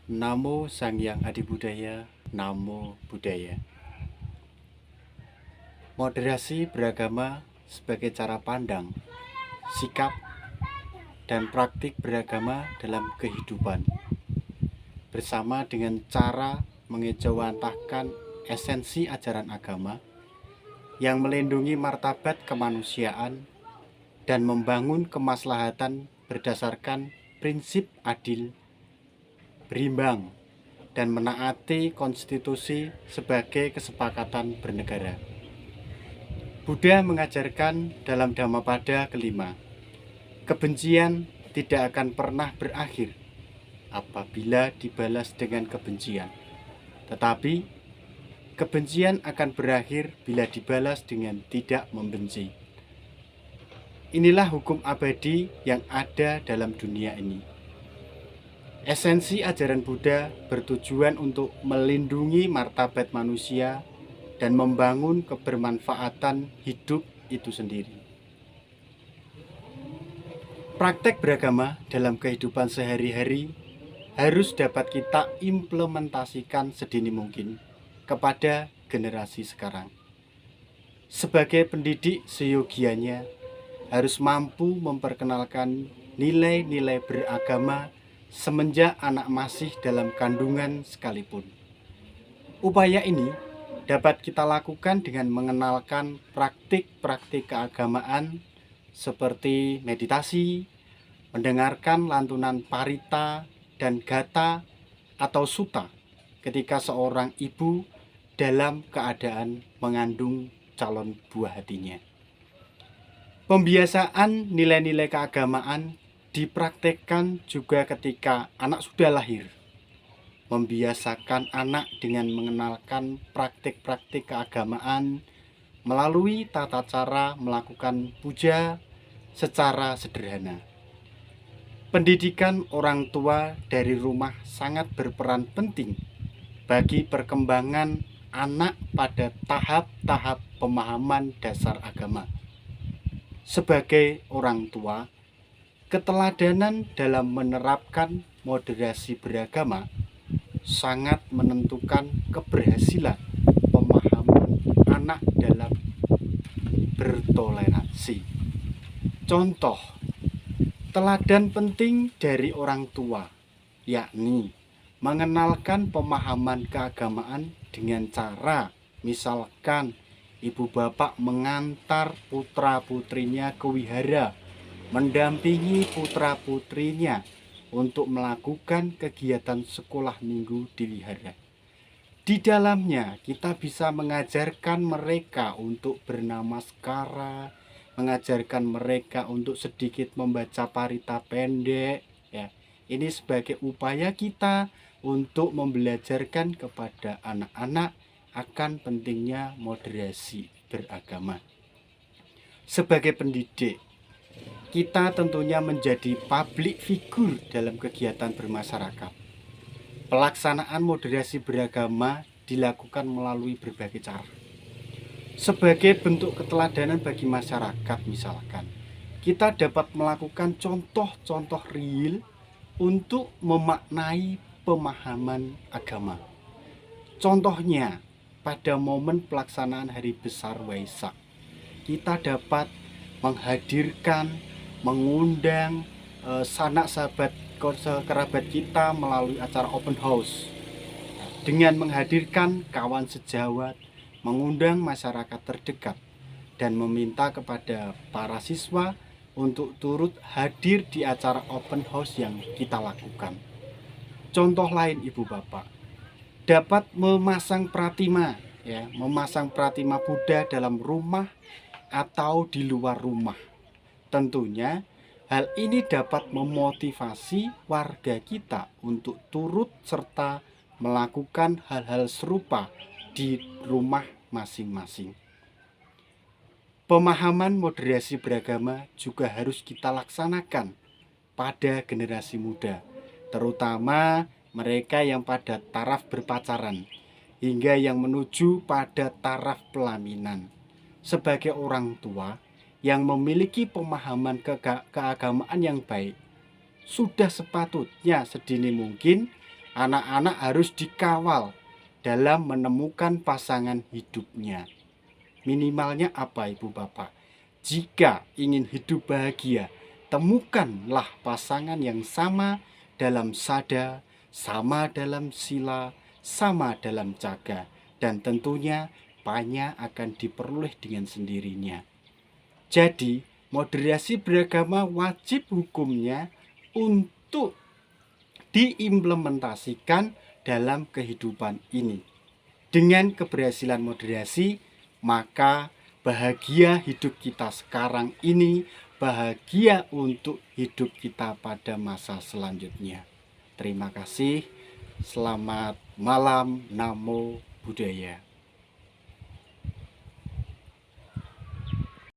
Namo Sang Hyang Adibudaya, Namo Buddhaya. Moderasi beragama sebagai cara pandang, sikap, dan praktik beragama dalam kehidupan, bersama dengan cara mengejawantahkan esensi ajaran agama yang melindungi martabat kemanusiaan dan membangun kemaslahatan berdasarkan prinsip adil, berimbang, dan menaati konstitusi sebagai kesepakatan bernegara. Buddha mengajarkan dalam Dhammapada kelima, kebencian tidak akan pernah berakhir apabila dibalas dengan kebencian, tetapi kebencian akan berakhir bila dibalas dengan tidak membenci. Inilah hukum abadi yang ada dalam dunia ini. Esensi ajaran Buddha bertujuan untuk melindungi martabat manusia dan membangun kebermanfaatan hidup itu sendiri. Praktek beragama dalam kehidupan sehari-hari harus dapat kita implementasikan sedini mungkin kepada generasi sekarang. Sebagai pendidik seyogianya harus mampu memperkenalkan nilai-nilai beragama semenjak anak masih dalam kandungan sekalipun. Upaya ini dapat kita lakukan dengan mengenalkan praktik-praktik keagamaan seperti meditasi, mendengarkan lantunan parita dan gata atau sutta ketika seorang ibu dalam keadaan mengandung calon buah hatinya. Pembiasaan nilai-nilai keagamaan dipraktekkan juga ketika anak sudah lahir. Membiasakan anak dengan mengenalkan praktik-praktik keagamaan melalui tata cara melakukan puja secara sederhana. Pendidikan orang tua dari rumah sangat berperan penting bagi perkembangan anak pada tahap-tahap pemahaman dasar agama. Sebagai orang tua, keteladanan dalam menerapkan moderasi beragama sangat menentukan keberhasilan pemahaman anak dalam bertoleransi. Contoh, teladan penting dari orang tua, yakni mengenalkan pemahaman keagamaan dengan cara, misalkan ibu bapak mengantar putra-putrinya ke wihara, mendampingi putra-putrinya untuk melakukan kegiatan sekolah minggu di wihara. Di dalamnya kita bisa mengajarkan mereka untuk bernamaskara, mengajarkan mereka untuk sedikit membaca parita pendek, ya. Ini sebagai upaya kita untuk membelajarkan kepada anak-anak akan pentingnya moderasi beragama. Sebagai pendidik, kita tentunya menjadi public figure dalam kegiatan bermasyarakat. Pelaksanaan moderasi beragama dilakukan melalui berbagai cara. Sebagai bentuk keteladanan bagi masyarakat, misalkan, kita dapat melakukan contoh-contoh real untuk memaknai pemahaman agama. Contohnya, pada momen pelaksanaan Hari Besar Waisak, kita dapat menghadirkan, mengundang sanak sahabat kerabat kita melalui acara open house dengan menghadirkan kawan sejawat, mengundang masyarakat terdekat, dan meminta kepada para siswa untuk turut hadir di acara open house yang kita lakukan. Contoh lain, ibu bapak dapat memasang pratima, ya, memasang pratima Buddha dalam rumah atau di luar rumah. Tentunya hal ini dapat memotivasi warga kita untuk turut serta melakukan hal-hal serupa di rumah masing-masing. Pemahaman moderasi beragama juga harus kita laksanakan pada generasi muda, terutama mereka yang pada taraf berpacaran hingga yang menuju pada taraf pelaminan. Sebagai orang tua yang memiliki pemahaman keagamaan yang baik, sudah sepatutnya sedini mungkin Anak-anak harus dikawal dalam menemukan pasangan hidupnya. Minimalnya apa, Ibu Bapak? Jika ingin hidup bahagia, temukanlah pasangan yang sama dalam sada, sama dalam sila, sama dalam caga, dan tentunya banyak akan diperoleh dengan sendirinya. Jadi, moderasi beragama wajib hukumnya untuk diimplementasikan dalam kehidupan ini. Dengan keberhasilan moderasi, maka bahagia hidup kita sekarang ini, bahagia untuk hidup kita pada masa selanjutnya. Terima kasih. Selamat malam. Namo Buddhaya.